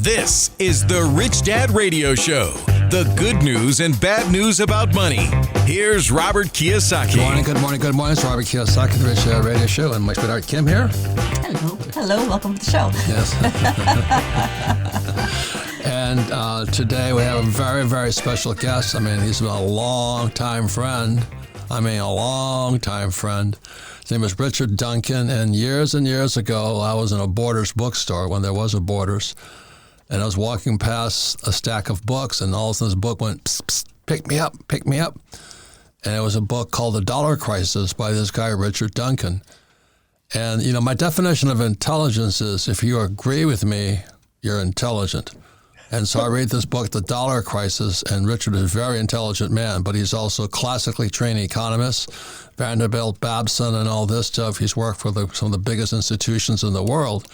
This is the Rich Dad Radio Show. The good news and bad news about money. Here's Robert Kiyosaki. Good morning. It's Robert Kiyosaki, the Rich Dad Radio Show, and my sweetheart Kim here. Hello, welcome to the show. Yes. And today we have a very, very special guest. He's been a long-time friend. His name is Richard Duncan, and years ago, I was in a Borders bookstore when there was a Borders, and I was walking past a stack of books, and all of a sudden this book went, psst, psst, pick me up. And it was a book called The Dollar Crisis by this guy, Richard Duncan. And, my definition of intelligence is if you agree with me, you're intelligent. And so I read this book, The Dollar Crisis, and Richard is a very intelligent man, but he's also a classically trained economist, Vanderbilt, Babson, and all this stuff. He's worked for some of the biggest institutions in the world.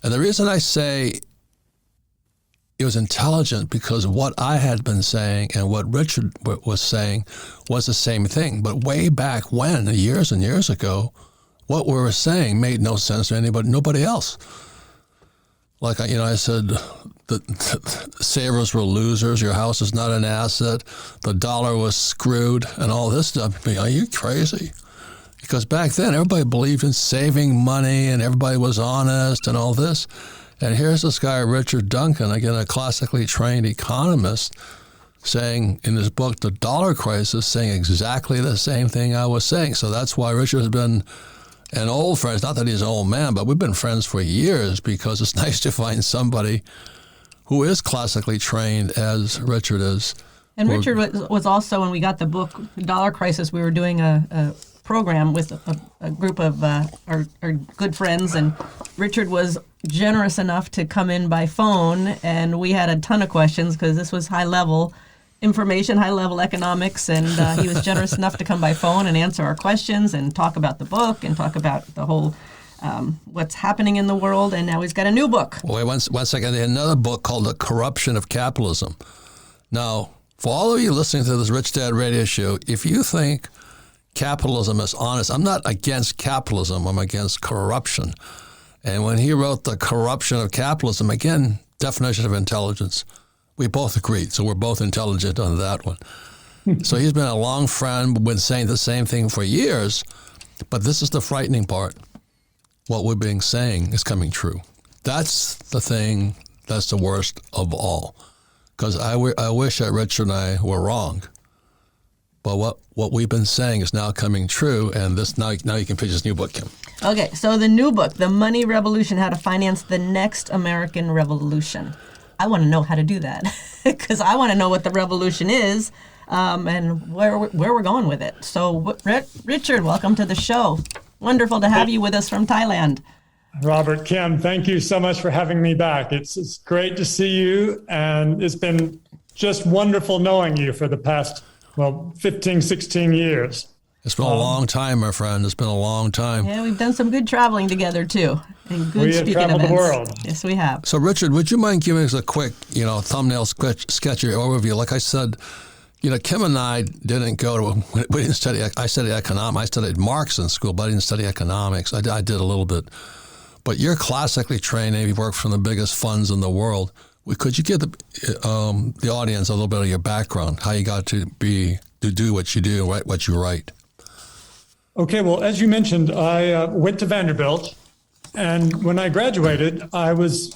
And the reason I say he was intelligent because what I had been saying and what Richard was saying was the same thing. But way back when, years and years ago, what we were saying made no sense to anybody, nobody else. Like, I said, the savers were losers. Your house is not an asset. The dollar was screwed and all this stuff. Are you crazy? Because back then, everybody believed in saving money and everybody was honest and all this. And here's this guy, Richard Duncan, again, a classically trained economist, saying in his book, The Dollar Crisis, saying exactly the same thing I was saying. So that's why Richard has been an old friend. It's not that he's an old man, but we've been friends for years because it's nice to find somebody who is classically trained as Richard is. And Richard was also, when we got the book, The Dollar Crisis, we were doing a program with a group of our good friends, and Richard was generous enough to come in by phone, and we had a ton of questions because this was high-level information, high-level economics, and he was generous enough to come by phone and answer our questions and talk about the book and talk about the whole what's happening in the world, and now he's got a new book. Wait one second. Another book called The Corruption of Capitalism. Now, for all of you listening to this Rich Dad Radio Show, if you think capitalism is honest, I'm not against capitalism, I'm against corruption. And when he wrote The Corruption of Capitalism, again, definition of intelligence, we both agreed, so we're both intelligent on that one. So he's been a long friend, been saying the same thing for years, but this is the frightening part. What we're being saying is coming true. That's the thing that's the worst of all. Because I wish that Richard and I were wrong. But what we've been saying is now coming true, and this now you can pitch this new book, Kim. Okay, so the new book, The Money Revolution, How to Finance the Next American Revolution. I want to know how to do that because I want to know what the revolution is and where we're going with it. So, Richard, welcome to the show. Wonderful to have you with us from Thailand. Robert, Kim, thank you so much for having me back. It's great to see you, and it's been just wonderful knowing you for the past, 15, 16 years. It's been a long time, my friend. It's been a long time. Yeah, we've done some good traveling together, too, and good we have speaking traveled events. the world. Yes, we have. So, Richard, would you mind giving us a quick, thumbnail sketch or overview? Like I said, Kim and I didn't we didn't study, I studied economics. I studied Marx in school, but I didn't study economics. I did a little bit. But you're classically trained and you've worked from the biggest funds in the world. Could you give the audience a little bit of your background, how you got to do what you do, write what you write? Okay, well, as you mentioned, I went to Vanderbilt, and when I graduated, I was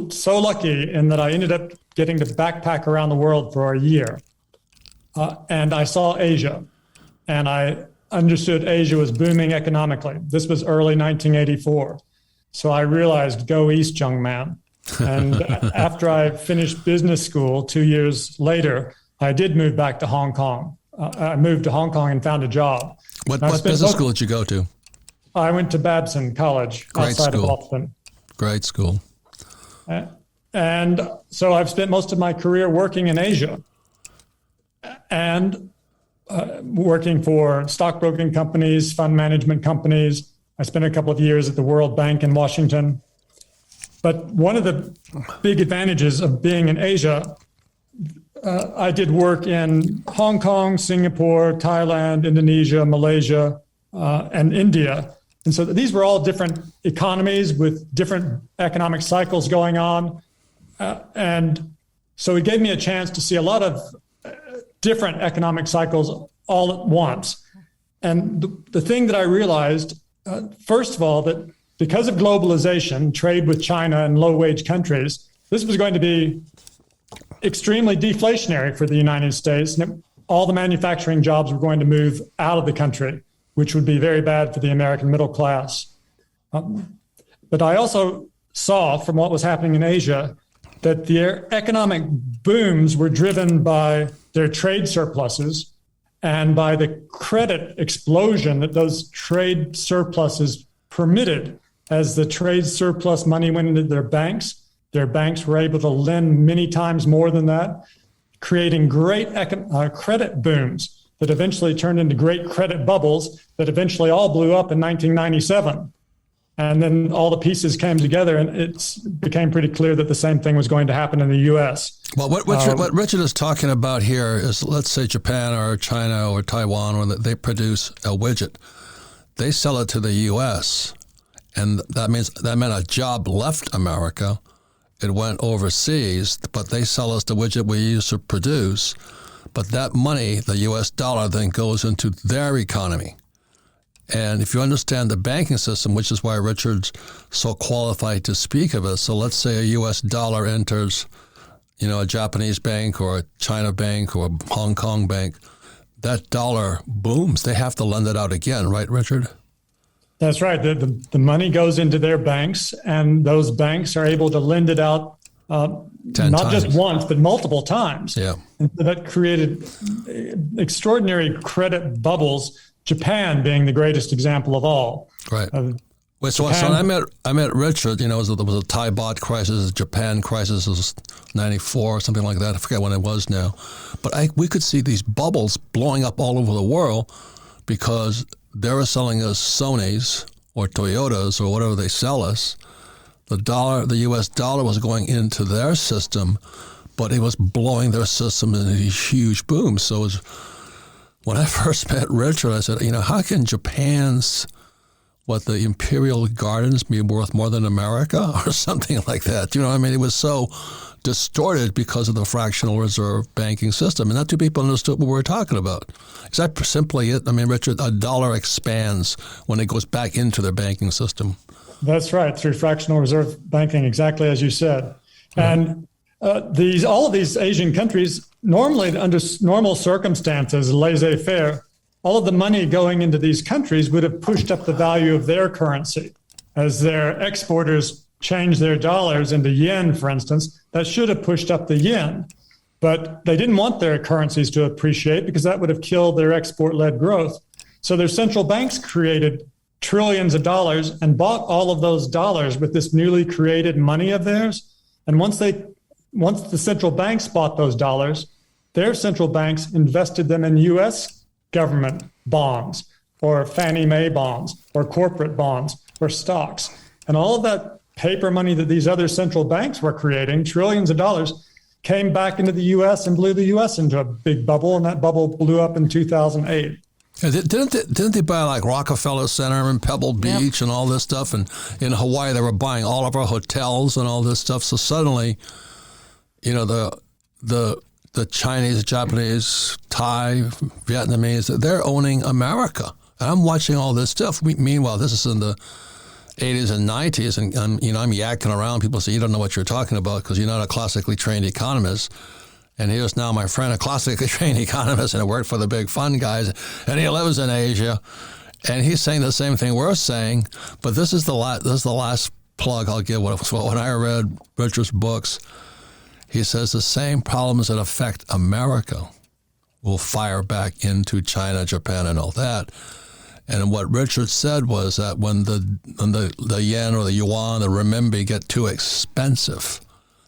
so lucky in that I ended up getting to backpack around the world for a year. And I saw Asia, and I understood Asia was booming economically. This was early 1984. So I realized, go east, young man. And after I finished business school 2 years later, I did move back to Hong Kong. I moved to Hong Kong and found a job. What business school did you go to? I went to Babson College outside of Boston. Great school. And so I've spent most of my career working in Asia and working for stockbroking companies, fund management companies. I spent a couple of years at the World Bank in Washington. But one of the big advantages of being in Asia, I did work in Hong Kong, Singapore, Thailand, Indonesia, Malaysia, and India. And so these were all different economies with different economic cycles going on. And so it gave me a chance to see a lot of different economic cycles all at once. And the thing that I realized, first of all, that because of globalization, trade with China and low-wage countries, this was going to be extremely deflationary for the United States. And all the manufacturing jobs were going to move out of the country, which would be very bad for the American middle class. But I also saw from what was happening in Asia that their economic booms were driven by their trade surpluses and by the credit explosion that those trade surpluses permitted. As the trade surplus money went into their banks were able to lend many times more than that, creating great credit booms that eventually turned into great credit bubbles that eventually all blew up in 1997. And then all the pieces came together, and it became pretty clear that the same thing was going to happen in the U.S. Well, what Richard is talking about here is, let's say Japan or China or Taiwan, or they produce a widget. They sell it to the U.S., and that meant a job left America. It went overseas, but they sell us the widget we used to produce. But that money, the U.S. dollar, then goes into their economy. And if you understand the banking system, which is why Richard's so qualified to speak of it, so let's say a U.S. dollar enters, a Japanese bank or a China bank or a Hong Kong bank, that dollar booms. They have to lend it out again, right, Richard? That's right. The money goes into their banks, and those banks are able to lend it out not times. just once, but multiple times. Yeah. And that created extraordinary credit bubbles, Japan being the greatest example of all. Right. So I met Richard, there was a Thai baht crisis, a Japan crisis was 94 or something like that. I forget when it was now. But we could see these bubbles blowing up all over the world because they were selling us Sonys or Toyotas or whatever they sell us. The U.S. dollar was going into their system, but it was blowing their system into these huge booms. So when I first met Richard, I said, how can Japan's, the Imperial Gardens be worth more than America or something like that? It was so distorted because of the fractional reserve banking system. And not two people understood what we were talking about. Is that simply it? Richard, a dollar expands when it goes back into their banking system. That's right, through fractional reserve banking, exactly as you said. Yeah. And all of these Asian countries, normally under normal circumstances, laissez-faire, all of the money going into these countries would have pushed up the value of their currency. As their exporters change their dollars into yen, for instance, that should have pushed up the yen. But they didn't want their currencies to appreciate because that would have killed their export-led growth. So their central banks created trillions of dollars and bought all of those dollars with this newly created money of theirs. And once the central banks bought those dollars, their central banks invested them in U.S. government bonds or Fannie Mae bonds or corporate bonds or stocks. And all of that paper money that these other central banks were creating, trillions of dollars, came back into the U.S. and blew the U.S. into a big bubble, and that bubble blew up in 2008. Didn't they buy like Rockefeller Center and Pebble Beach and all this stuff? And in Hawaii, they were buying all of our hotels and all this stuff. So suddenly, the Chinese, Japanese, Thai, Vietnamese, they're owning America. And I'm watching all this stuff. Meanwhile, this is in the 80s and 90s, and I'm yakking around. People say, you don't know what you're talking about because you're not a classically trained economist. And here's now my friend, a classically trained economist, and I worked for the big fund guys, and he lives in Asia, and he's saying the same thing we're saying. But this is the last plug I'll give. When I read Richard's books, he says the same problems that affect America will fire back into China, Japan, and all that. And what Richard said was that when the yen or the yuan, the renminbi get too expensive,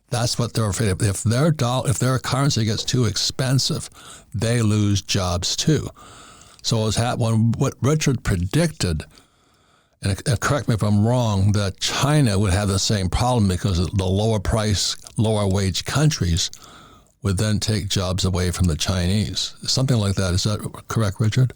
that's what they're afraid of. If their currency gets too expensive, they lose jobs too. So what Richard predicted, and correct me if I'm wrong, that China would have the same problem because the lower price, lower wage countries would then take jobs away from the Chinese. Something like that. Is that correct, Richard?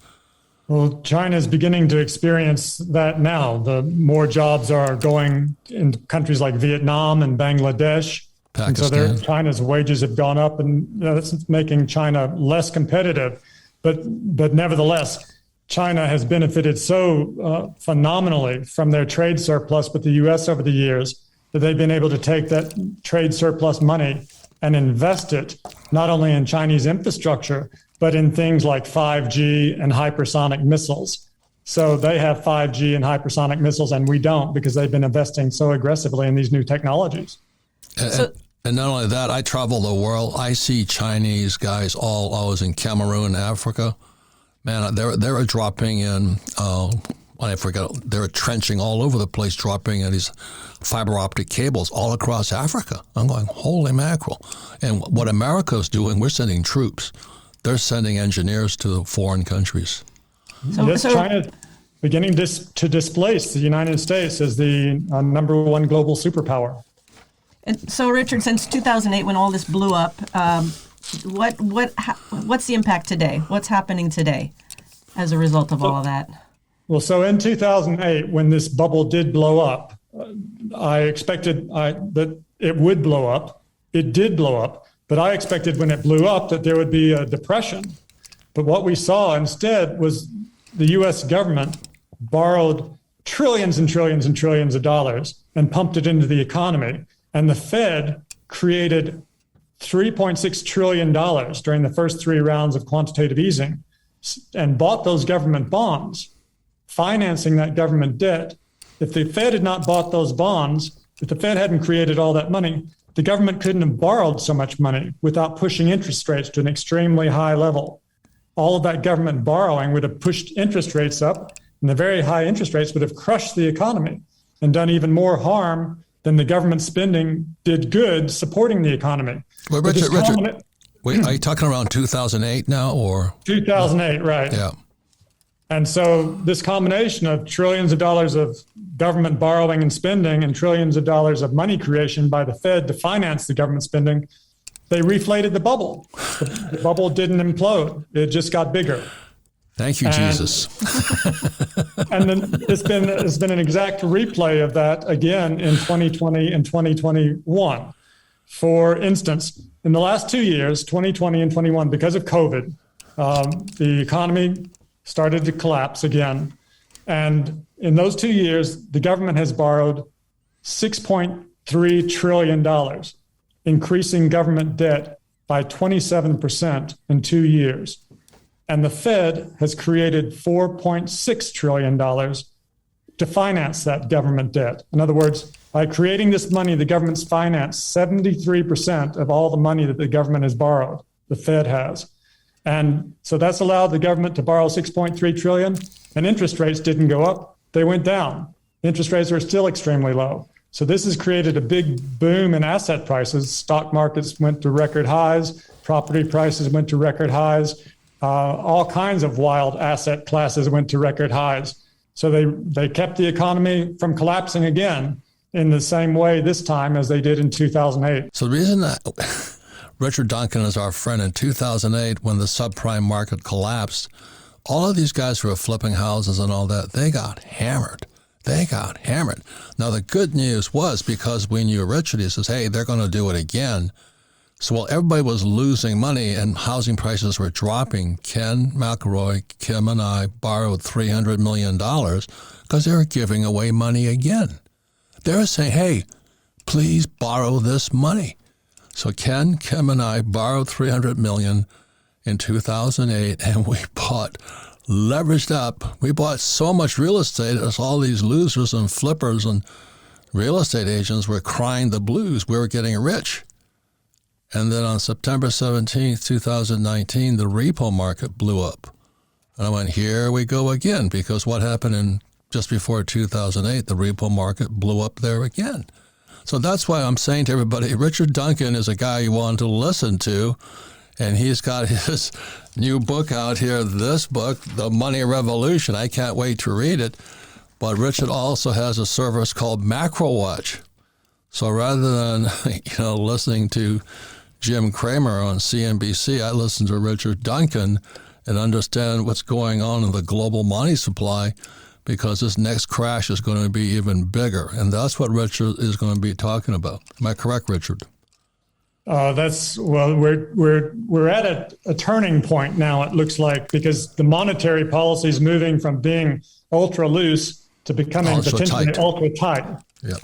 Well, China is beginning to experience that now. The more jobs are going in countries like Vietnam and Bangladesh. Pakistan. And so China's wages have gone up, and that's making China less competitive. But nevertheless, China has benefited so phenomenally from their trade surplus with the U.S. over the years that they've been able to take that trade surplus money and invest it not only in Chinese infrastructure, but in things like 5G and hypersonic missiles. So they have 5G and hypersonic missiles, and we don't, because they've been investing so aggressively in these new technologies. And not only that, I travel the world. I see Chinese guys always in Cameroon, Africa. Man, they were dropping in, they were trenching all over the place, dropping in these fiber optic cables all across Africa. I'm going, holy mackerel. And what America's doing, we're sending troops. They're sending engineers to foreign countries. China beginning to displace the United States as the number one global superpower. And so, Richard, since 2008, when all this blew up, what's the impact today? What's happening today as a result of all of that? Well, so in 2008, when this bubble did blow up, I expected that it would blow up. It did blow up. But I expected when it blew up that there would be a depression. But what we saw instead was the U.S. government borrowed trillions and trillions and trillions of dollars and pumped it into the economy. And the Fed created $3.6 trillion during the first 3 rounds of quantitative easing and bought those government bonds, financing that government debt. If the Fed had not bought those bonds, if the Fed hadn't created all that money, the government couldn't have borrowed so much money without pushing interest rates to an extremely high level. All of that government borrowing would have pushed interest rates up, and the very high interest rates would have crushed the economy and done even more harm than the government spending did good supporting the economy. Well, Richard, wait, are you talking around 2008 now, or? 2008, right. Yeah. And so this combination of trillions of dollars of government borrowing and spending and trillions of dollars of money creation by the Fed to finance the government spending, they reflated the bubble. The bubble didn't implode. It just got bigger. Thank you, Jesus. And then it's been an exact replay of that again in 2020 and 2021. For instance, in the last 2 years, 2020 and 21, because of COVID, the economy started to collapse again. And in those 2 years, the government has borrowed $6.3 trillion, increasing government debt by 27% in 2 years. And the Fed has created $4.6 trillion to finance that government debt. In other words, by creating this money, the government's financed 73% of all the money that the government has borrowed, the Fed has. And so that's allowed the government to borrow $6.3 trillion, and interest rates didn't go up, they went down. Interest rates are still extremely low. So this has created a big boom in asset prices. Stock markets went to record highs, property prices went to record highs, all kinds of wild asset classes went to record highs. So they kept the economy from collapsing again in the same way this time as they did in 2008. So the reason that Richard Duncan is our friend, in 2008, when the subprime market collapsed, all of these guys who were flipping houses and all that, they got hammered. They got hammered. Now, the good news was, because we knew Richard, he says, hey, they're going to do it again. So while everybody was losing money and housing prices were dropping, Ken McElroy, Kim, and I borrowed $300 million because they were giving away money again. They were saying, hey, please borrow this money. So Ken, Kim, and I borrowed $300 million in 2008, and we bought, leveraged up. We bought so much real estate as all these losers and flippers and real estate agents were crying the blues. We were getting rich. And then on September 17th, 2019, the repo market blew up. And I went, here we go again, because what happened in just before 2008, the repo market blew up there again. So that's why I'm saying to everybody, Richard Duncan is a guy you want to listen to, and he's got his new book out here, this book, The Money Revolution. I can't wait to read it. But Richard also has a service called Macro Watch. So rather than listening to Jim Cramer on CNBC, I listen to Richard Duncan, and understand what's going on in the global money supply, because this next crash is going to be even bigger. And that's what Richard is going to be talking about. Am I correct, Richard? We're at a turning point now, it looks like, because the monetary policy is moving from being ultra loose to becoming potentially ultra tight. Yeah.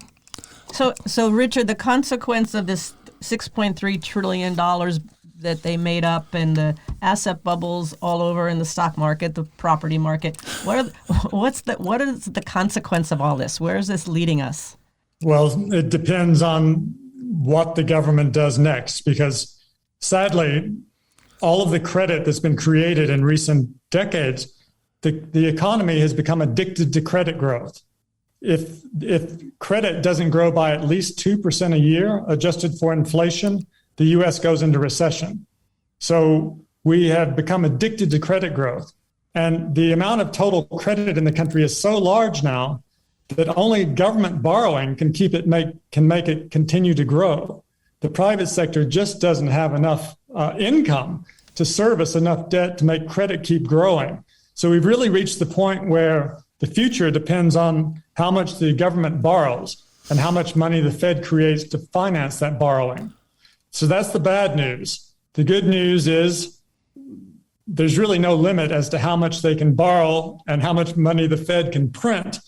So Richard, the consequence of this $6.3 trillion that they made up and the asset bubbles all over in the stock market, the property market, what is the consequence of all this? Where is this leading us? Well, it depends on what the government does next, because sadly, all of the credit that's been created in recent decades, the economy has become addicted to credit growth. If credit doesn't grow by at least 2% a year, adjusted for inflation, the U.S. goes into recession. So we have become addicted to credit growth. And the amount of total credit in the country is so large now that only government borrowing can make it continue to grow. The private sector just doesn't have enough income to service enough debt to make credit keep growing. So we've really reached the point where the future depends on how much the government borrows and how much money the Fed creates to finance that borrowing. So that's the bad news. The good news is there's really no limit as to how much they can borrow and how much money the Fed can print,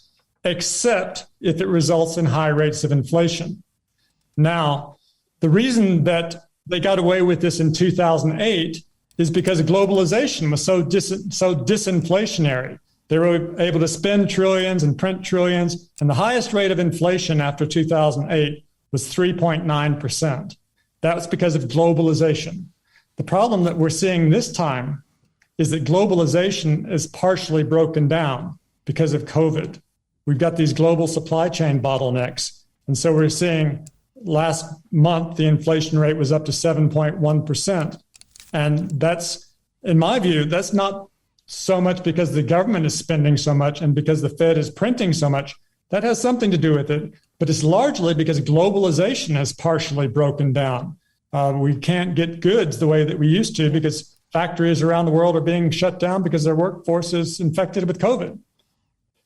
except if it results in high rates of inflation. Now, the reason that they got away with this in 2008 is because globalization was so disinflationary. They were able to spend trillions and print trillions, and the highest rate of inflation after 2008 was 3.9%. That was because of globalization. The problem that we're seeing this time is that globalization is partially broken down because of COVID. We've got these global supply chain bottlenecks. And so we're seeing last month, the inflation rate was up to 7.1%. And that's, in my view, that's not so much because the government is spending so much and because the Fed is printing so much. That has something to do with it, but it's largely because globalization has partially broken down. We can't get goods the way that we used to because factories around the world are being shut down because their workforce is infected with COVID.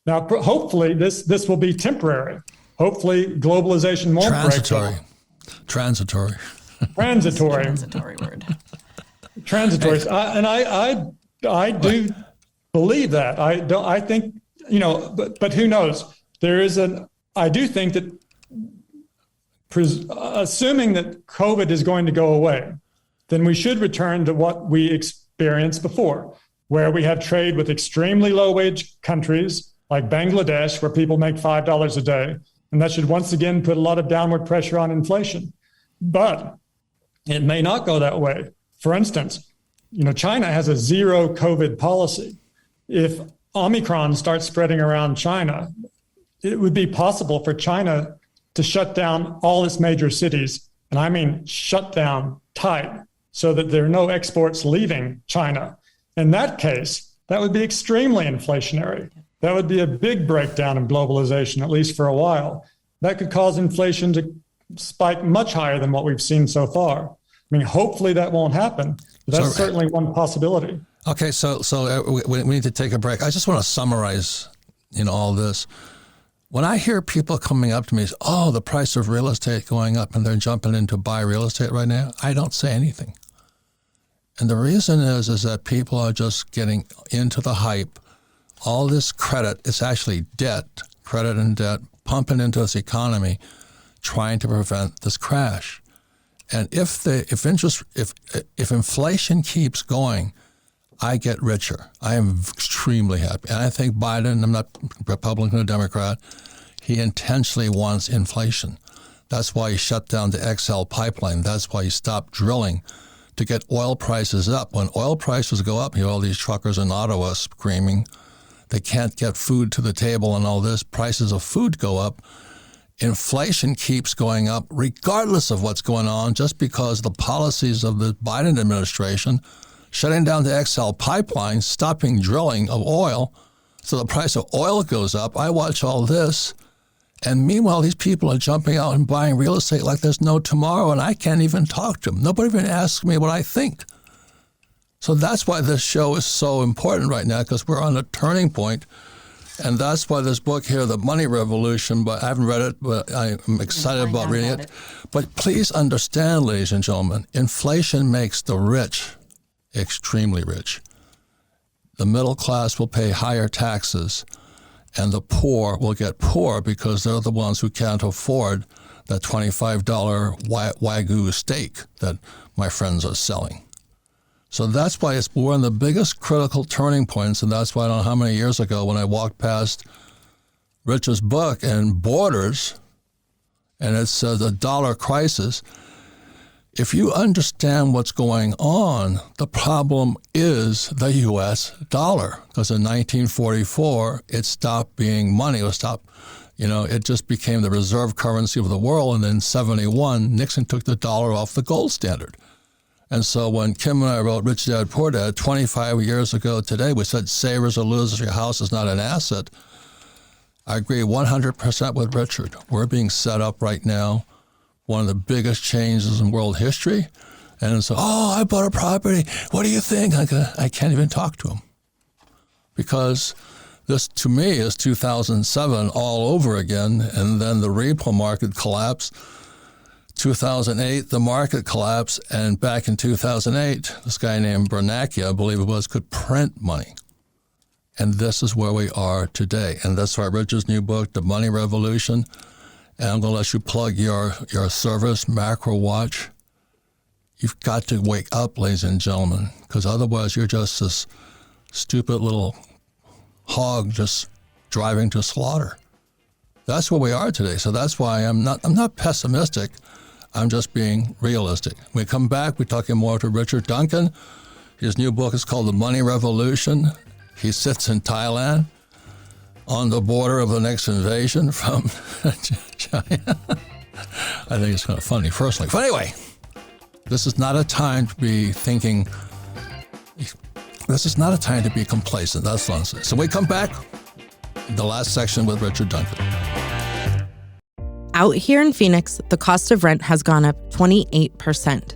Now, hopefully this will be temporary. Hopefully globalization won't Transitory. Transitory word. Transitory. I do believe that. I think, but who knows? I do think that assuming that COVID is going to go away, then we should return to what we experienced before, where we have trade with extremely low wage countries like Bangladesh, where people make $5 a day. And that should once again put a lot of downward pressure on inflation. But it may not go that way. For instance, China has a zero COVID policy. If Omicron starts spreading around China, it would be possible for China to shut down all its major cities. And I mean shut down tight so that there are no exports leaving China. In that case, that would be extremely inflationary. That would be a big breakdown in globalization, at least for a while. That could cause inflation to spike much higher than what we've seen so far. I mean, hopefully that won't happen. But that's certainly one possibility. Okay, so we need to take a break. I just want to summarize, all this. When I hear people coming up to me, oh, the price of real estate going up and they're jumping in to buy real estate right now, I don't say anything. And the reason is that people are just getting into the hype. All this credit, it's actually debt, credit and debt, pumping into this economy, trying to prevent this crash. And if inflation keeps going, I get richer. I am extremely happy. And I think Biden, I'm not Republican or Democrat, he intentionally wants inflation. That's why he shut down the XL pipeline. That's why he stopped drilling to get oil prices up. When oil prices go up, all these truckers in Ottawa screaming, they can't get food to the table and all this. Prices of food go up. Inflation keeps going up regardless of what's going on, just because the policies of the Biden administration, shutting down the XL pipeline, stopping drilling of oil, so the price of oil goes up. I watch all this, and meanwhile, these people are jumping out and buying real estate like there's no tomorrow, and I can't even talk to them. Nobody even asks me what I think. So that's why this show is so important right now, because we're on a turning point. And that's why this book here, The Money Revolution, but I haven't read it, but I'm excited about reading it. But please understand, ladies and gentlemen, inflation makes the rich extremely rich. The middle class will pay higher taxes, and the poor will get poor because they're the ones who can't afford that $25 Wagyu steak that my friends are selling. So that's why it's one of the biggest critical turning points, and that's why I don't know how many years ago when I walked past Rich's book and Borders, and it says a dollar crisis. If you understand what's going on, the problem is the U.S. dollar, because in 1944 it stopped being money. It just became the reserve currency of the world, and in 1971 Nixon took the dollar off the gold standard. And so when Kim and I wrote Rich Dad Poor Dad 25 years ago today, we said savers or losers, your house is not an asset. I agree 100% with Richard. We're being set up right now, one of the biggest changes in world history. And so, I bought a property. What do you think? I can't even talk to him. Because this, to me, is 2007 all over again. And then the repo market collapsed. 2008, the market collapsed, and back in 2008, this guy named Bernanke, I believe it was, could print money. And this is where we are today. And that's why Richard's new book, The Money Revolution, and I'm going to let you plug your service, Macro Watch. You've got to wake up, ladies and gentlemen, because otherwise you're just this stupid little hog just driving to slaughter. That's where we are today. So that's why I'm not pessimistic. I'm just being realistic. When we come back, we're talking more to Richard Duncan. His new book is called The Money Revolution. He sits in Thailand on the border of the next invasion from China. I think it's kind of funny, personally. But anyway, this is not a time to be thinking, this is not a time to be complacent. That's nonsense. So we come back, the last section with Richard Duncan. Out here in Phoenix, the cost of rent has gone up 28%.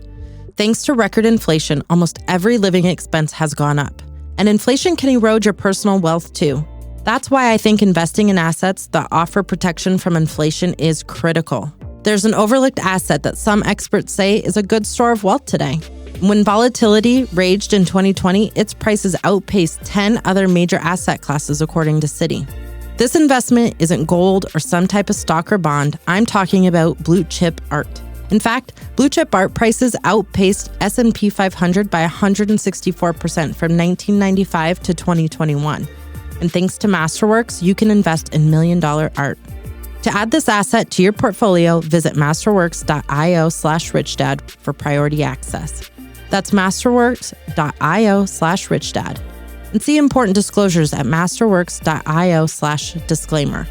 Thanks to record inflation, almost every living expense has gone up. And inflation can erode your personal wealth too. That's why I think investing in assets that offer protection from inflation is critical. There's an overlooked asset that some experts say is a good store of wealth today. When volatility raged in 2020, its prices outpaced 10 other major asset classes, according to Citi. This investment isn't gold or some type of stock or bond. I'm talking about blue chip art. In fact, blue chip art prices outpaced S&P 500 by 164% from 1995 to 2021. And thanks to Masterworks, you can invest in million-dollar art. To add this asset to your portfolio, visit masterworks.io/richdad for priority access. That's masterworks.io/richdad. And see important disclosures at masterworks.io/disclaimer.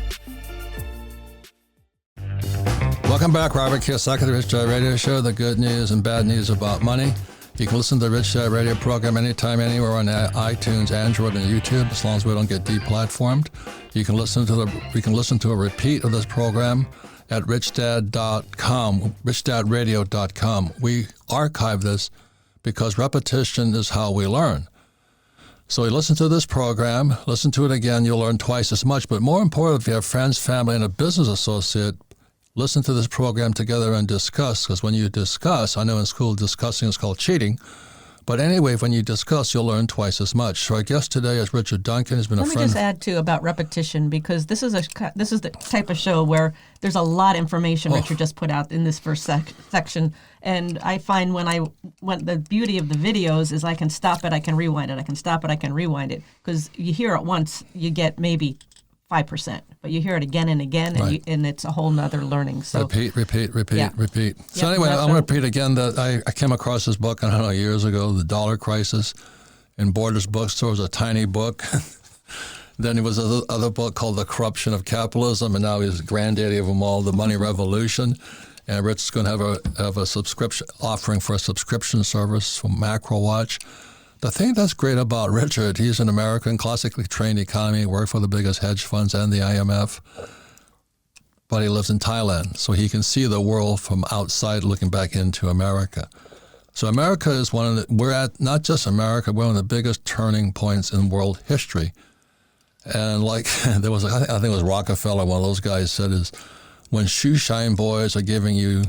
Welcome back, Robert Kiyosaki, the Rich Dad Radio Show, the good news and bad news about money. You can listen to the Rich Dad Radio program anytime, anywhere on iTunes, Android, and YouTube, as long as we don't get deplatformed. You can listen to a repeat of this program at richdad.com, richdadradio.com. We archive this because repetition is how we learn. So you listen to this program, listen to it again, you'll learn twice as much. But more important, if you have friends, family, and a business associate, listen to this program together and discuss. Because when you discuss, I know in school discussing is called cheating. But anyway, when you discuss, you'll learn twice as much. So our guest today is Richard Duncan. He's been a friend. Let me just add, too, about repetition, because this is the type of show where there's a lot of information Richard just put out in this first section. And I find the beauty of the videos is I can stop it, I can rewind it, I can stop it, I can rewind it. Because you hear it once, you get maybe 5%, but you hear it again and again, right. and it's a whole nother learning. So repeat. Yeah. So anyway, I want to repeat again that I came across this book, I don't know, years ago, The Dollar Crisis, in Borders bookstore. It was a tiny book. Then there was another book called The Corruption of Capitalism, and now he's the granddaddy of them all, The Money Revolution. And Rich is going to have a subscription offering for a subscription service from Macro Watch. The thing that's great about Richard, he's an American, classically trained economy, worked for the biggest hedge funds and the IMF, but he lives in Thailand, so he can see the world from outside looking back into America. So America is we're at, not just America, we're one of the biggest turning points in world history. And like there was, I think it was Rockefeller, one of those guys said is, when shoe shine boys are giving you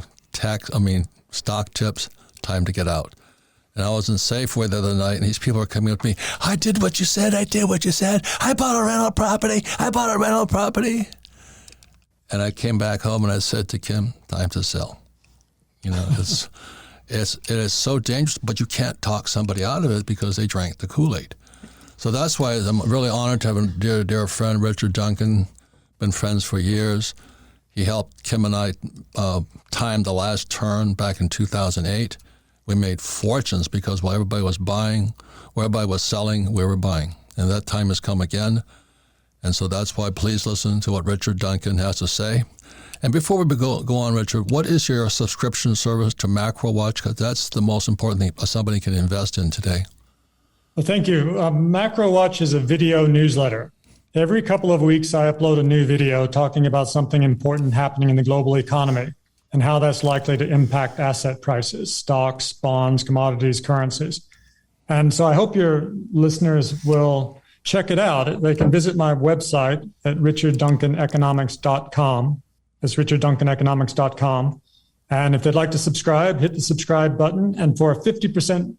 stock tips, time to get out. And I was in Safeway the other night, and these people are coming up to me, I did what you said, I bought a rental property. And I came back home and I said to Kim, time to sell. You know, it is so dangerous, but you can't talk somebody out of it because they drank the Kool-Aid. So that's why I'm really honored to have a dear friend, Richard Duncan, been friends for years. He helped Kim and I time the last turn back in 2008. We made fortunes because while everybody was buying, where everybody was selling, we were buying. And that time has come again. And so that's why please listen to what Richard Duncan has to say. And before we go on, Richard, what is your subscription service to MacroWatch? Because that's the most important thing somebody can invest in today. Well, thank you. MacroWatch is a video newsletter. Every couple of weeks, I upload a new video talking about something important happening in the global economy and how that's likely to impact asset prices, stocks, bonds, commodities, currencies. And so I hope your listeners will check it out. They can visit my website at richardduncaneconomics.com. That's richardduncaneconomics.com. And if they'd like to subscribe, hit the subscribe button. And for a 50%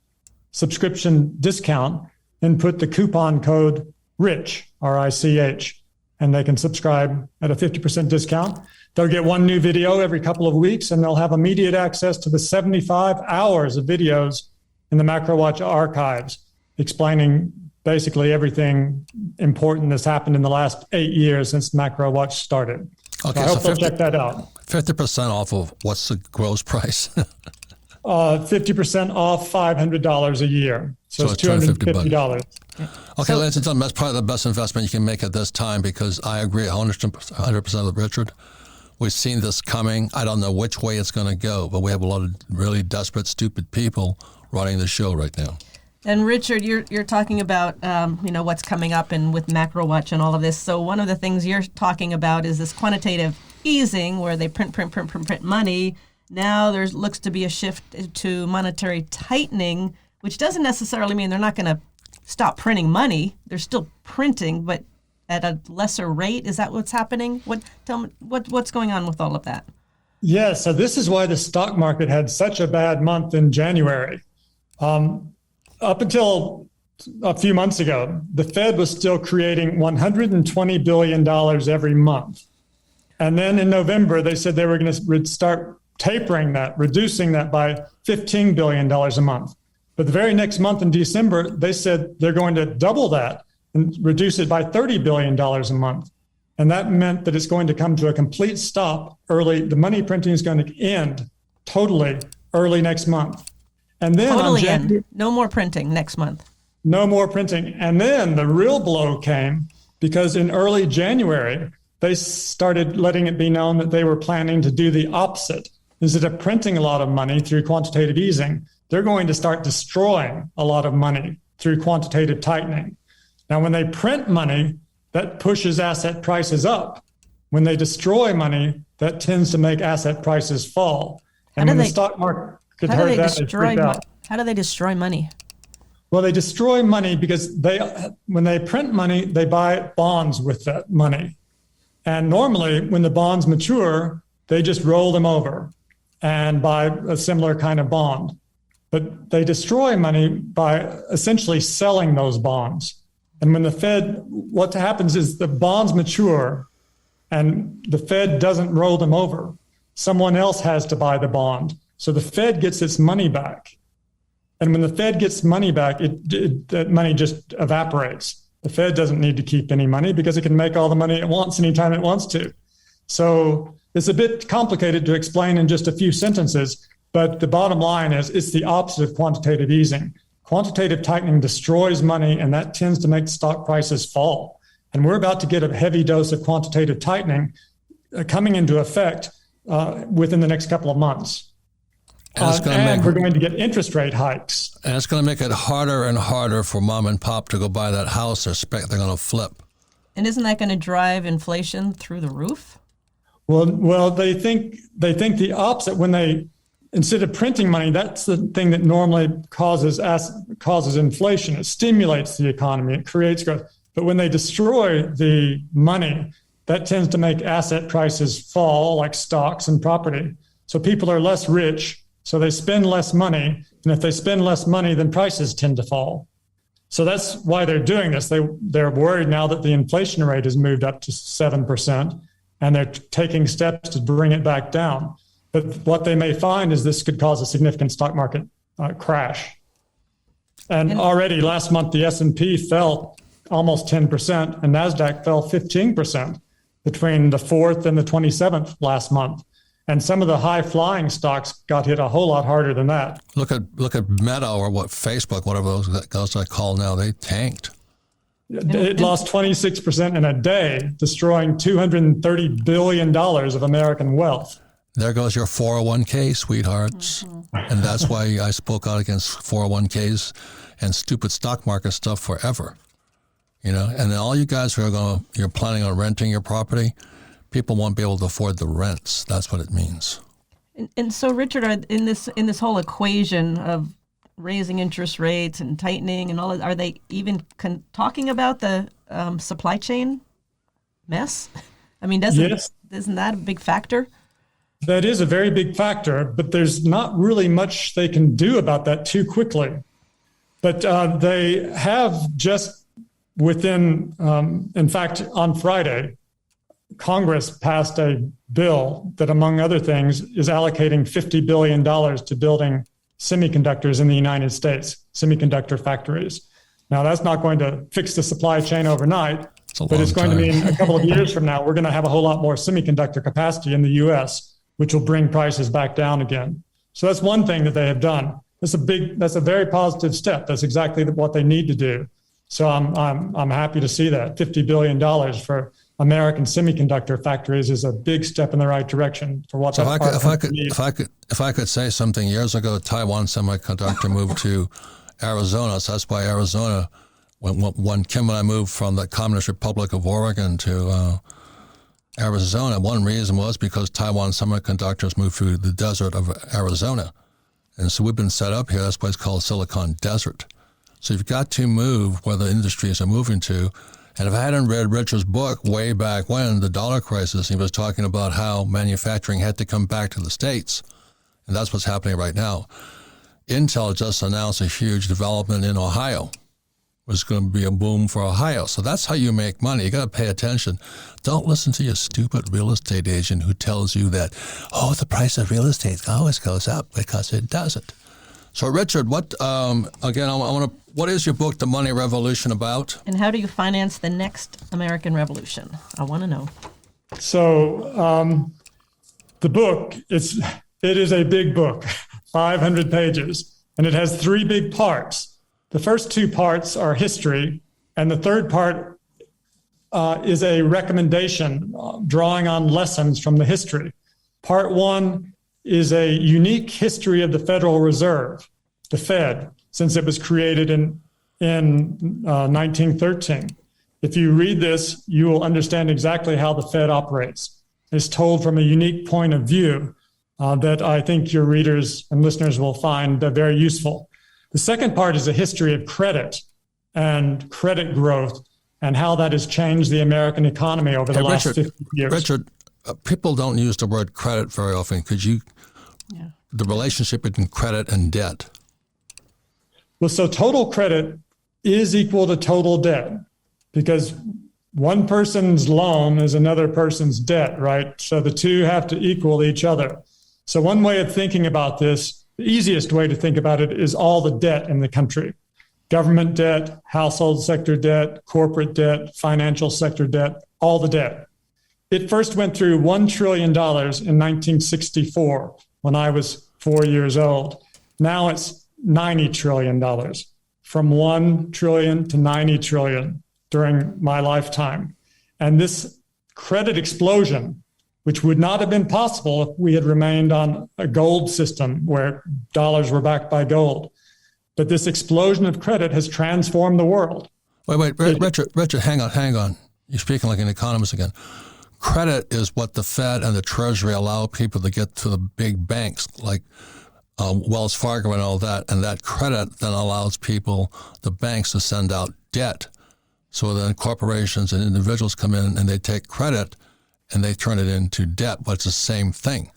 subscription discount, then put the coupon code RICH, R-I-C-H, and they can subscribe at a 50% discount. They'll get one new video every couple of weeks, and they'll have immediate access to the 75 hours of videos in the MacroWatch archives, explaining basically everything important that's happened in the last 8 years since MacroWatch started. Okay, I hope they'll check that out. 50% off of what's the gross price? 50% off $500 a year. So it's $250. Okay, ladies and gentlemen, that's probably the best investment you can make at this time because I agree 100% with Richard. We've seen this coming. I don't know which way it's going to go, but we have a lot of really desperate, stupid people running the show right now. And Richard, you're talking about what's coming up and with MacroWatch and all of this. So one of the things you're talking about is this quantitative easing where they print money. Now there looks to be a shift to monetary tightening, which doesn't necessarily mean they're not going to stop printing money. They're still printing, but at a lesser rate. Is that what's happening? Tell me what's going on with all of that? Yeah, so this is why the stock market had such a bad month in January. Up until a few months ago, the Fed was still creating $120 billion every month. And then in November, they said they were going to start tapering that, reducing that by $15 billion a month. But the very next month in December, they said they're going to double that and reduce it by $30 billion a month. And that meant that it's going to come to a complete stop early. The money printing is going to end totally early next month. And then totally end. No more printing next month. No more printing. And then the real blow came because in early January, they started letting it be known that they were planning to do the opposite. Instead of printing a lot of money through quantitative easing, they're going to start destroying a lot of money through quantitative tightening. Now, when they print money, that pushes asset prices up. When they destroy money, that tends to make asset prices fall. And when the stock market heard that, they freaked out. How do they destroy money? Well, they destroy money because when they print money, they buy bonds with that money. And normally, when the bonds mature, they just roll them over and buy a similar kind of bond. But they destroy money by essentially selling those bonds. And when the Fed, what happens is the bonds mature and the Fed doesn't roll them over. Someone else has to buy the bond. So the Fed gets its money back. And when the Fed gets money back, that money just evaporates. The Fed doesn't need to keep any money because it can make all the money it wants anytime it wants to. So it's a bit complicated to explain in just a few sentences, but the bottom line is it's the opposite of quantitative easing. Quantitative tightening destroys money, and that tends to make stock prices fall. And we're about to get a heavy dose of quantitative tightening coming into effect within the next couple of months. And we're going to get interest rate hikes. And it's going to make it harder and harder for mom and pop to go buy that house they're going to flip. And isn't that going to drive inflation through the roof? Well, they think the opposite. When they instead of printing money, that's the thing that normally causes inflation. It stimulates the economy. It creates growth. But when they destroy the money, that tends to make asset prices fall, like stocks and property. So people are less rich, so they spend less money. And if they spend less money, then prices tend to fall. So that's why they're doing this. They're worried now that the inflation rate has moved up to 7%, and they're taking steps to bring it back down. But what they may find is this could cause a significant stock market crash. And already last month, the S&P fell almost 10%, and NASDAQ fell 15% between the 4th and the 27th last month. And some of the high-flying stocks got hit a whole lot harder than that. Look at Meta or Facebook, whatever those I call now. They tanked. It lost 26% in a day, destroying $230 billion of American wealth. There goes your 401k, sweethearts. And that's why I spoke out against 401ks and stupid stock market stuff forever. And then all you guys who are you're planning on renting your property, people won't be able to afford the rents. That's what it means. And so, Richard, in this whole equation of raising interest rates and tightening and all that, are they even talking about the supply chain mess? I mean, isn't that a big factor? That is a very big factor, but there's not really much they can do about that too quickly. But they have just within, in fact, on Friday, Congress passed a bill that, among other things, is allocating $50 billion to building semiconductors in the United States, semiconductor factories. Now, that's not going to fix the supply chain overnight, but it's going to mean a couple of years from now, we're going to have a whole lot more semiconductor capacity in the U.S., which will bring prices back down again. So that's one thing that they have done. That's a very positive step. That's exactly what they need to do. So I'm happy to see that. $50 billion for American semiconductor factories is a big step in the right direction for what. So if I could say something, years ago, Taiwan Semiconductor moved to Arizona. So that's why Arizona, when Kim and I moved from the Communist Republic of Oregon to Arizona, one reason was because Taiwan Semiconductors moved through the desert of Arizona. And so we've been set up here. That's why it's called Silicon Desert. So you've got to move where the industries are moving to. And if I hadn't read Richard's book way back when, the dollar crisis, he was talking about how manufacturing had to come back to the States. And that's what's happening right now. Intel just announced a huge development in Ohio. It's going to be a boom for Ohio. So that's how you make money. You got to pay attention. Don't listen to your stupid real estate agent who tells you that, the price of real estate always goes up, because it doesn't. So, Richard, what is your book, The Money Revolution, about? And how do you finance the next American Revolution? I want to know. So, the book, it is a big book, 500 pages, and it has 3 big parts. The first 2 parts are history, and the third part is a recommendation drawing on lessons from the history. Part 1 is a unique history of the Federal Reserve, the Fed, since it was created in 1913. If you read this, you will understand exactly how the Fed operates. It's told from a unique point of view that I think your readers and listeners will find very useful. The second part is a history of credit and credit growth and how that has changed the American economy over the last 50 years. Richard, people don't use the word credit very often. Could you, the relationship between credit and debt? Well, so total credit is equal to total debt, because one person's loan is another person's debt, right? So the two have to equal each other. So one way of thinking about this, the easiest way to think about it, is all the debt in the country. Government debt, household sector debt, corporate debt, financial sector debt, all the debt. It first went through $1 trillion in 1964 when I was 4 years old. Now it's $90 trillion, from 1 trillion to 90 trillion during my lifetime. And this credit explosion, which would not have been possible if we had remained on a gold system where dollars were backed by gold. But this explosion of credit has transformed the world. Wait, Richard, hang on. You're speaking like an economist again. credit is what the Fed and the Treasury allow people to get to the big banks like Wells Fargo and all that. And that credit then allows people, the banks, to send out debt. So then corporations and individuals come in and they take credit and they turn it into debt, but it's the same thing.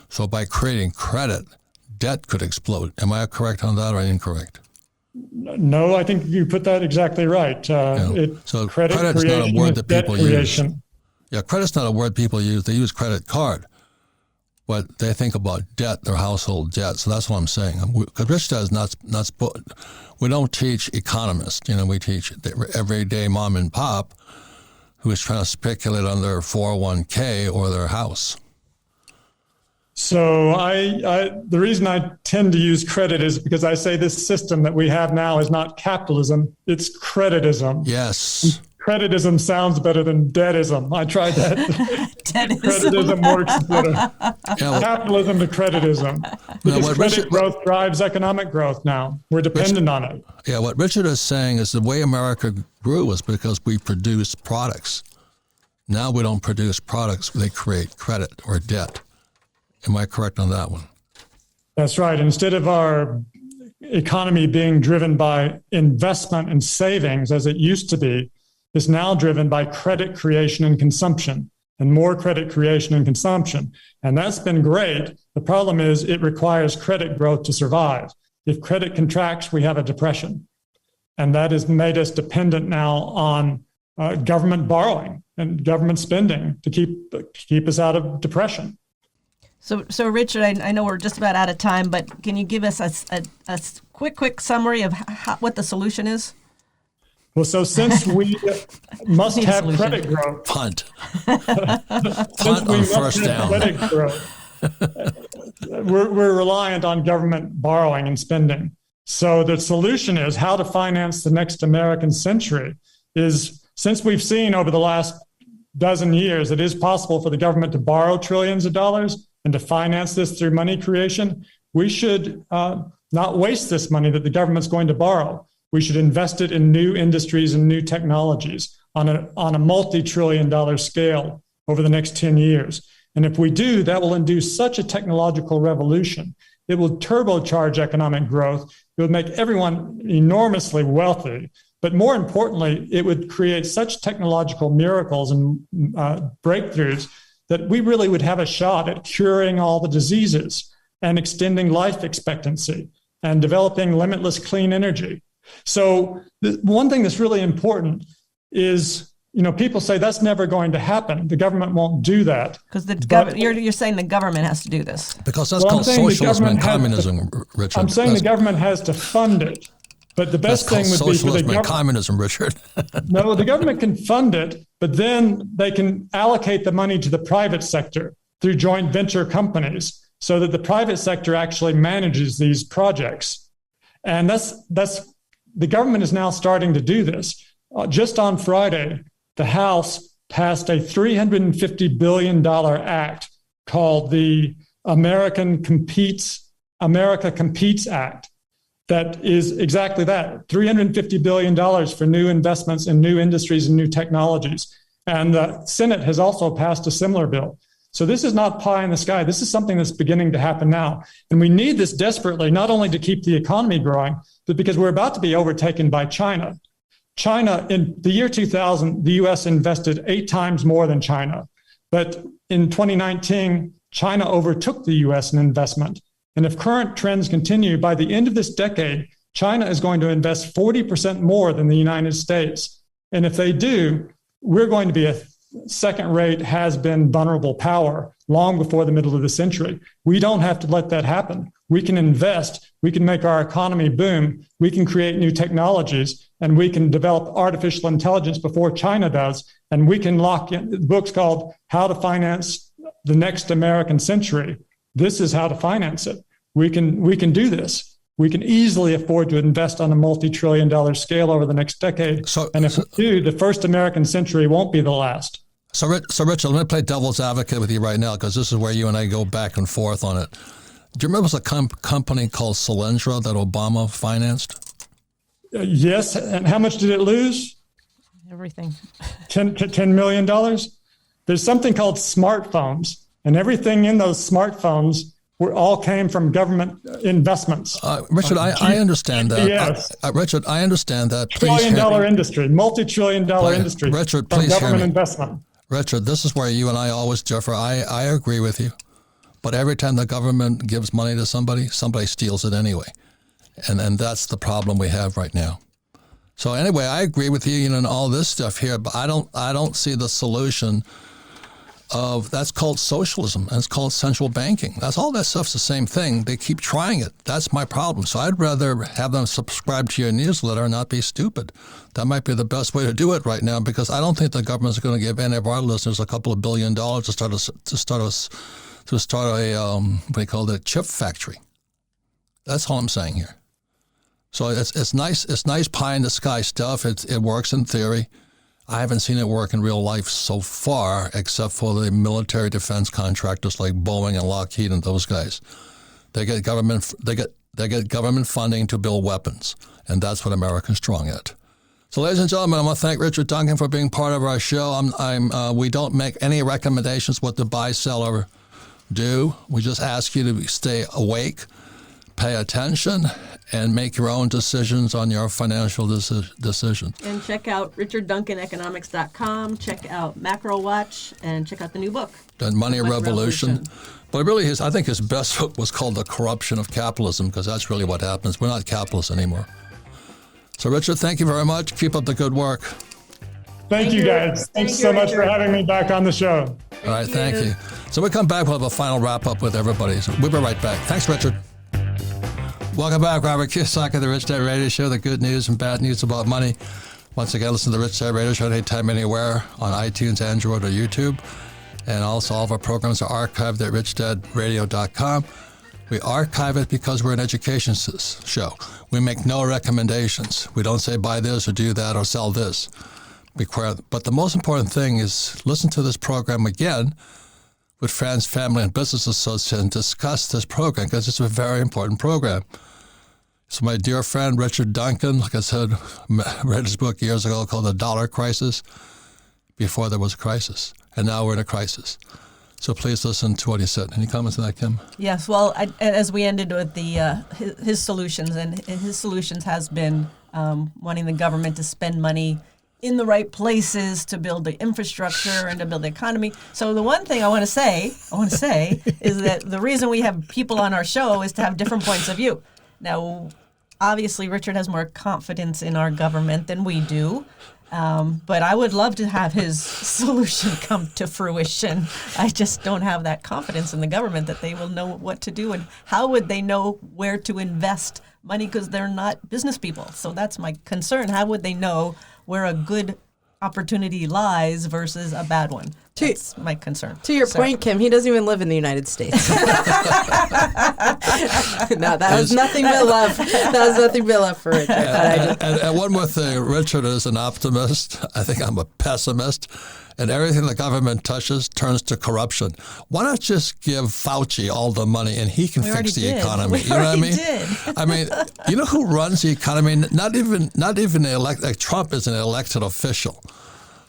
So by creating credit, debt could explode. Am I correct on that or incorrect? No, I think you put that exactly right. So credit's not a word that people use. Yeah, credit's not a word people use. They use credit card, but they think about debt, their household debt. So that's what I'm saying. Because Rich Dad is not we don't teach economists. We teach the everyday mom and pop who is trying to speculate on their 401k or their house. So the reason I tend to use credit is because I say this system that we have now is not capitalism, it's creditism. Yes. Creditism sounds better than debtism. I tried that. Creditism works better. Capitalism to creditism. Because credit growth drives economic growth now. We're dependent on it. Yeah, what Richard is saying is the way America grew was because we produced products. Now we don't produce products, they create credit or debt. Am I correct on that one? That's right. Instead of our economy being driven by investment and savings as it used to be, it's now driven by credit creation and consumption, and more credit creation and consumption. And that's been great. The problem is it requires credit growth to survive. If credit contracts, we have a depression. And that has made us dependent now on government borrowing and government spending to keep us out of depression. So Richard, I know we're just about out of time, but can you give us a quick summary of what the solution is? Well, so since we must have credit growth, punt on first down. Credit growth, we're reliant on government borrowing and spending. So the solution is how to finance the next American century is, since we've seen over the last dozen years, it is possible for the government to borrow trillions of dollars and to finance this through money creation. We should not waste this money that the government's going to borrow. We should invest it in new industries and new technologies on a multi-trillion-dollar scale over the next 10 years. And if we do, that will induce such a technological revolution. It will turbocharge economic growth. It would make everyone enormously wealthy. But more importantly, it would create such technological miracles and breakthroughs that we really would have a shot at curing all the diseases and extending life expectancy and developing limitless clean energy. So the one thing that's really important is, people say that's never going to happen. The government won't do that. Because you're saying the government has to do this. Because that's called socialism and communism, Richard. I'm saying the government has to fund it. But the best thing would be for the socialism and communism, Richard. No, the government can fund it, but then they can allocate the money to the private sector through joint venture companies so that the private sector actually manages these projects. And that's the government is now starting to do this. Just on Friday, the House passed a $350 billion act called the America Competes Act. That is exactly that, $350 billion for new investments in new industries and new technologies. And the Senate has also passed a similar bill. So this is not pie in the sky. This is something that's beginning to happen now. And we need this desperately, not only to keep the economy growing, but because we're about to be overtaken by China. China, in the year 2000, the U.S. invested 8 times more than China. But in 2019, China overtook the U.S. in investment. And if current trends continue, by the end of this decade, China is going to invest 40% more than the United States. And if they do, we're going to be a second-rate, has-been vulnerable power long before the middle of the century. We don't have to let that happen. We can invest, we can make our economy boom, we can create new technologies, and we can develop artificial intelligence before China does. And we can lock in, the book's called How to Finance the Next American Century. This is how to finance it. We can do this. We can easily afford to invest on a multi-trillion-dollar scale over the next decade. And if we do, the first American century won't be the last. So Richard, let me play devil's advocate with you right now, because this is where you and I go back and forth on it. Do you remember a company called Solyndra that Obama financed? Yes. And how much did it lose? Everything. $10 million? there's something called smartphones, and everything in those smartphones all came from government investments. Richard, I understand that. Yes. Richard, I understand that. Please Trillion-dollar industry, multi-trillion-dollar industry. Richard, from please hear government me. investment. Richard, this is where you and I always differ. I agree with you. But every time the government gives money to somebody steals it anyway. And that's the problem we have right now. So anyway, I agree with you, and all this stuff here, but I don't see the solution of that's called socialism, and it's called central banking. That's all that stuff's the same thing. They keep trying it. That's my problem. So I'd rather have them subscribe to your newsletter and not be stupid. That might be the best way to do it right now, because I don't think the government's going to give any of our listeners a couple of $1 billion to start a chip factory. That's all I'm saying here. So it's nice pie in the sky stuff. It works in theory. I haven't seen it work in real life so far, except for the military defense contractors like Boeing and Lockheed and those guys. They get government funding to build weapons, and that's what America's strong at. So, ladies and gentlemen, I want to thank Richard Duncan for being part of our show. We don't make any recommendations what to buy, sell, or do. We just ask you to stay awake, pay attention, and make your own decisions on your financial decisions. And check out RichardDuncanEconomics.com, check out Macro Watch, and check out the new book, The Money Revolution. But really, I think his best book was called The Corruption of Capitalism, because that's really what happens. We're not capitalists anymore. So, Richard, thank you very much. Keep up the good work. Thank you, guys. Thanks so much for having me back on the show. All right, thank you. So we come back, we'll have a final wrap-up with everybody. So we'll be right back. Thanks, Richard. Welcome back, Robert Kiyosaki, the Rich Dad Radio Show, the good news and bad news about money. Once again, listen to the Rich Dad Radio Show anytime, anywhere on iTunes, Android, or YouTube. And also all of our programs are archived at richdadradio.com. We archive it because we're an education show. We make no recommendations. We don't say buy this or do that or sell this. But the most important thing is listen to this program again with friends, family, and business associates and discuss this program, because it's a very important program. So my dear friend Richard Duncan, like I said, read his book years ago called The Dollar Crisis, before there was a crisis. And now we're in a crisis. So please listen to what he said. Any comments on that, Kim? Yes, well, as we ended with his solutions, and his solutions has been wanting the government to spend money in the right places to build the infrastructure and to build the economy. So the one thing I want to say is that the reason we have people on our show is to have different points of view. Now, obviously, Richard has more confidence in our government than we do. But I would love to have his solution come to fruition. I just don't have that confidence in the government that they will know what to do. And how would they know where to invest money, because they're not business people? So that's my concern. How would they know where a good opportunity lies versus a bad one? That's my concern. To your point, Kim, he doesn't even live in the United States. No, that was nothing but love. That was nothing but love for Richard. And one more thing, Richard is an optimist. I think I'm a pessimist. And everything the government touches turns to corruption. Why not just give Fauci all the money and he can fix the economy? You know what I mean? I mean, you know who runs the economy? Not even like Trump is an elected official.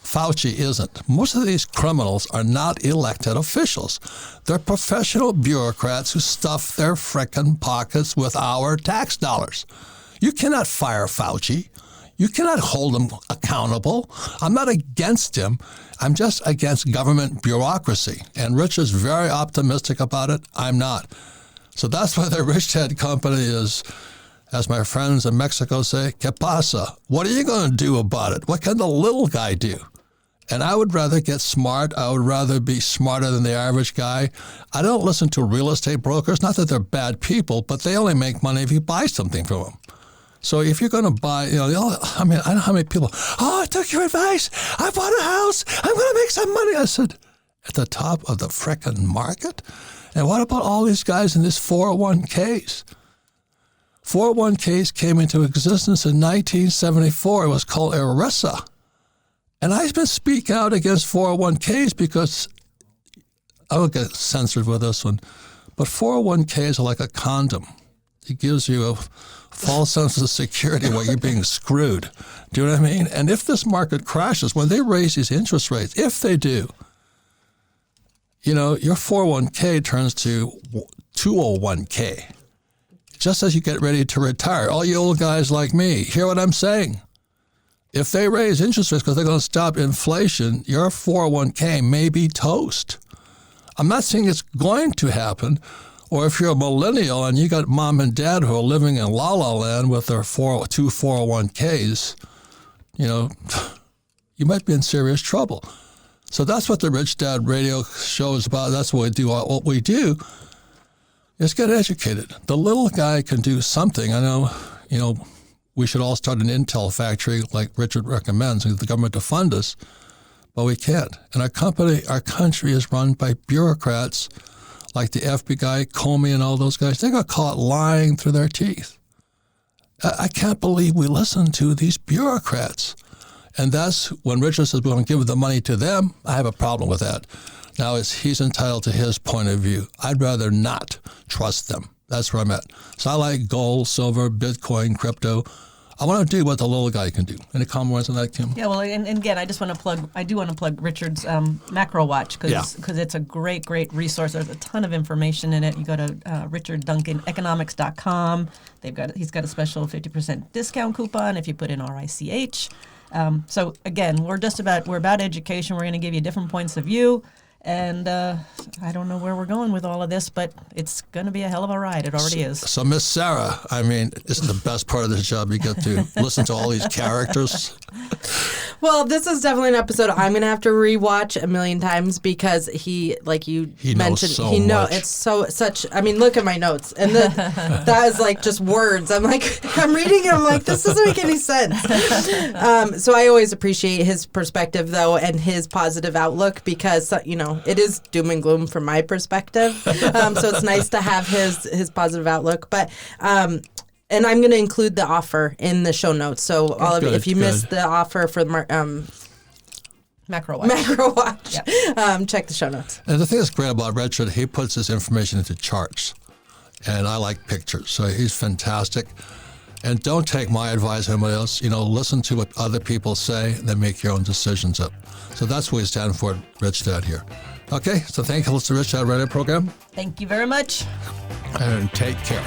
Fauci isn't. Most of these criminals are not elected officials. They're professional bureaucrats who stuff their frickin' pockets with our tax dollars. You cannot fire Fauci. You cannot hold him accountable. I'm not against him. I'm just against government bureaucracy. And Rich is very optimistic about it. I'm not. So that's why the Rich Dad Company is, as my friends in Mexico say, ¿Qué pasa? What are you going to do about it? What can the little guy do? And I would rather get smart. I would rather be smarter than the average guy. I don't listen to real estate brokers. Not that they're bad people, but they only make money if you buy something from them. So if you're going to buy, I don't know how many people, I took your advice. I bought a house. I'm going to make some money. I said, at the top of the frickin' market? And what about all these guys in this 401ks? 401ks came into existence in 1974. It was called ERISA. And I've been speaking out against 401ks because I will get censored with this one, but 401ks are like a condom. It gives you a false sense of security while you're being screwed. Do you know what I mean? And if this market crashes, when they raise these interest rates, if they do, your 401k turns to 201k just as you get ready to retire. All you old guys like me, hear what I'm saying? If they raise interest rates because they're going to stop inflation, your 401k may be toast. I'm not saying it's going to happen. Or if you're a millennial and you got mom and dad who are living in La La Land with their two 401ks, you might be in serious trouble. So that's what the Rich Dad radio show is about. That's what we do. What we do is get educated. The little guy can do something. I know, we should all start an Intel factory like Richard recommends and get the government to fund us, but we can't. And our country is run by bureaucrats like the FBI guy, Comey, and all those guys. They got caught lying through their teeth. I can't believe we listen to these bureaucrats. And that's when Richard says we want to give the money to them. I have a problem with that. Now, he's entitled to his point of view. I'd rather not trust them. That's where I'm at. So I like gold, silver, Bitcoin, crypto. I want to do what the little guy can do. Any comments on that, Kim? Yeah, well, and again, I do want to plug Richard's Macro Watch because it's a great resource. There's a ton of information in it. You go to Richard Duncan economics.com. He's got a special 50% discount coupon if you put in RICH. So again, we're about education. We're going to give you different points of view. And I don't know where we're going with all of this, but it's going to be a hell of a ride. It already is. So, Miss Sarah, this is the best part of this job. You get to listen to all these characters. Well, this is definitely an episode I'm going to have to rewatch a million times because he mentioned, knows so much. It's such. Look at my notes, and that is like just words. I'm reading it. I'm like, this doesn't make any sense. So I always appreciate his perspective though, and his positive outlook because it is doom and gloom from my perspective. So it's nice to have his positive outlook. But and I'm going to include the offer in the show notes. So all of you, if you missed the offer for Macro Watch, yep. Check the show notes. And the thing that's great about Richard, he puts his information into charts. And I like pictures. So he's fantastic. And don't take my advice or anybody else. Listen to what other people say and then make your own decisions up. So that's what we stand for, Rich Dad here. Okay, so thank you for listening to the Rich Dad Radio program. Thank you very much. And take care.